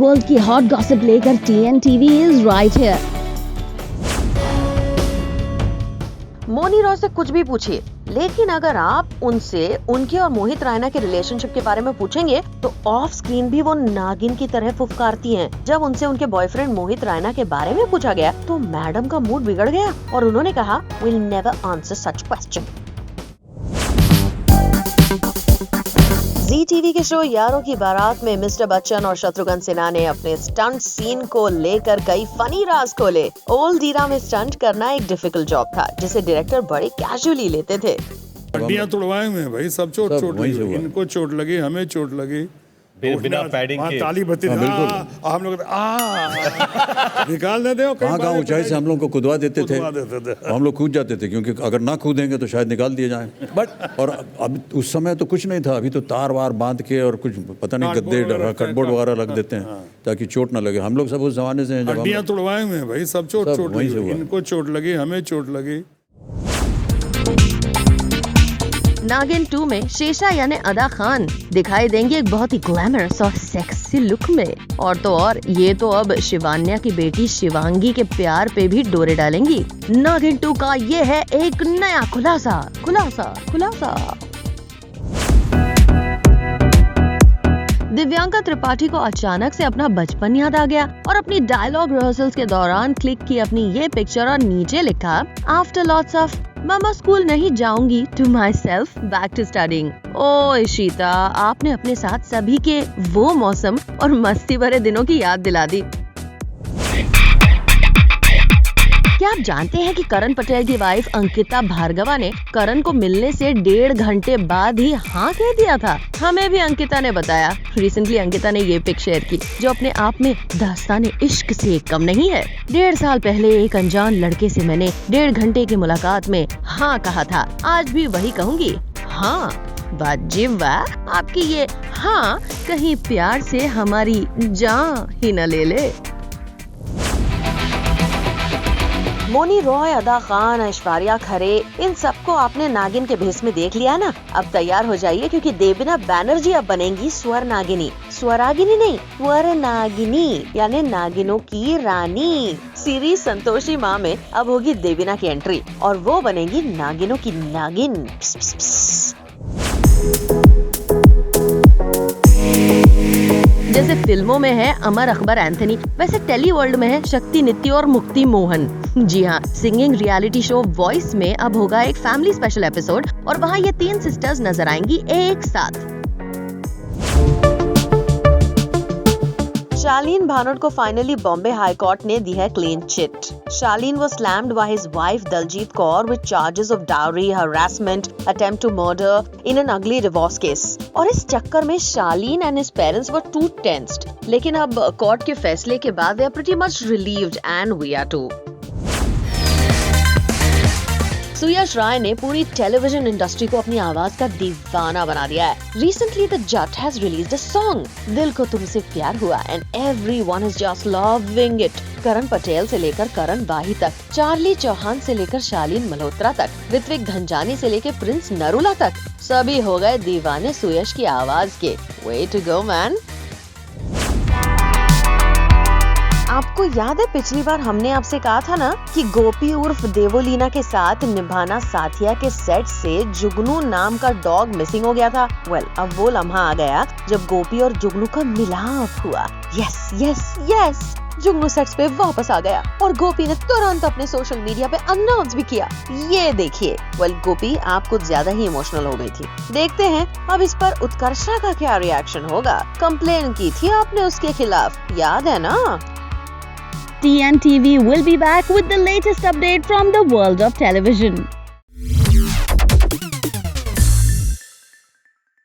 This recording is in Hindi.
बॉलीवुड की हॉट गॉसिप लेकर TNTV is right here. Mouni Roy से कुछ भी पूछिए, लेकिन अगर आप उनसे उनके और मोहित रैना के रिलेशनशिप के बारे में पूछेंगे तो ऑफ स्क्रीन भी वो नागिन की तरह फुफकारती हैं। जब उनसे उनके बॉयफ्रेंड मोहित रैना के बारे में पूछा गया तो मैडम का मूड बिगड़ गया और उन्होंने कहा, "We'll never answer such question." ZTV के शो यारों की बारात में मिस्टर बच्चन और शत्रुघ्न सिन्हा ने अपने स्टंट सीन को लेकर कई फनी राज खोले। ओल्ड ईरा में स्टंट करना एक डिफिकल्ट जॉब था जिसे डायरेक्टर बड़े कैजुअली लेते थे। हड्डियां तोड़वाए हुए हैं भाई, सब चोट लगी, इनको चोट लगी, हमें चोट लगी, बिना पैडिंग के ताली बत्ती हम लोग निकाल देते हो। कहाँ ऊंचाई से हम लोग को कूदवा देते थे। हम लोग कूद जाते थे क्योंकि अगर ना कूदेंगे तो शायद निकाल दिए जाएं। बट और अब उस समय तो कुछ नहीं था, अभी तो तार वार बांध के और कुछ पता नहीं गद्दे कटबोर्ड वगैरह रख देते हैं ताकि चोट ना लगे। हम लोग सब उस जमाने से हड्डियां तोड़वाए हुए हैं भाई, सब चोट लगी, इनको चोट लगी, हमें चोट लगी। नागिन 2 में शेषा यानी अदा खान दिखाई देंगे एक बहुत ही ग्लैमरस और सेक्सी लुक में। और तो और ये तो अब शिवान्या की बेटी शिवांगी के प्यार पे भी डोरे डालेंगी। नागिन 2 का ये है एक नया खुलासा। दिव्यांका त्रिपाठी को अचानक से अपना बचपन याद आ गया और अपनी डायलॉग रिहर्सल्स के दौरान क्लिक की अपनी ये पिक्चर और नीचे लिखा, आफ्टर लॉट्स ऑफ मामा स्कूल नहीं जाऊंगी, to myself back to studying. ओ इशिता, आपने अपने साथ सभी के वो मौसम और मस्ती भरे दिनों की याद दिला दी। क्या आप जानते हैं कि करण पटेल की वाइफ अंकिता भार्गवा ने करण को मिलने से 1.5 घंटे बाद ही हाँ कह दिया था? हमें भी अंकिता ने बताया। रिसेंटली अंकिता ने ये पिक शेयर की जो अपने आप में दास्ताने इश्क से कम नहीं है। 1.5 साल पहले एक अनजान लड़के से मैंने 1.5 घंटे की मुलाकात में हाँ कहा था। आज भी वही कहूँगी, हाँ। वाह, आपकी ये हाँ कहीं प्यार से हमारी जान ही न ले ले। मोनी रॉय, अदा खान, ऐश्वर्या खरे, इन सबको आपने नागिन के भेस में देख लिया ना। अब तैयार हो जाइए क्योंकि देविना बैनर्जी अब बनेंगी स्वर नागिनी। स्वरागिनी नहीं, स्वर नागिनी यानी नागिनों की रानी। सीरीज संतोषी माँ में अब होगी देविना की एंट्री और वो बनेगी नागिनों की नागिन। पिस, पिस, पिस। जैसे फिल्मों में है अमर अकबर एंथनी, वैसे टेली वर्ल्ड में है शक्ति नित्य और मुक्ति मोहन। जी हाँ, सिंगिंग रियलिटी शो वॉइस में अब होगा एक फैमिली स्पेशल एपिसोड और वहाँ ये 3 सिस्टर्स नजर आएंगी एक साथ। शालीन भानोट को फाइनली बॉम्बे हाई कोर्ट ने दी है clean chit. Shaleen was slammed by his wife Daljit Kaur with charges of dowry, harassment, attempt to murder in an ugly divorce case. और इस चक्कर में Shaleen and his parents were too tensed. लेकिन अब कोर्ट के फैसले के बाद they are pretty much relieved and we are too. सुयश राय ने पूरी टेलीविजन इंडस्ट्री को अपनी आवाज का दीवाना बना दिया है। Recently the Jat has released a song, दिल को तुमसे प्यार हुआ, and everyone is just loving it. करण पटेल से लेकर करण बाही तक, चार्ली चौहान से लेकर शालीन मल्होत्रा तक, ऋत्विक धनजानी से लेकर प्रिंस नरूला तक, सभी हो गए दीवाने सुयश की आवाज के। Way to go man! आपको याद है पिछली बार हमने आपसे कहा था ना कि गोपी उर्फ देवोलीना के साथ निभाना साथिया के सेट से जुगनू नाम का डॉग मिसिंग हो गया था। अब वो लम्हा आ गया जब गोपी और जुगनू का मिलाप हुआ। यस, जुगनू सेट्स पे वापस आ गया और गोपी ने तुरंत अपने सोशल मीडिया पे अनाउंस भी किया। ये देखिए, गोपी आप कुछ ज्यादा ही इमोशनल हो गई थी। देखते हैं अब इस पर उत्कर्षा का क्या रिएक्शन होगा। कंप्लेन की थी आपने उसके खिलाफ, याद है ना? TNTV will be back with the latest update from the world of television.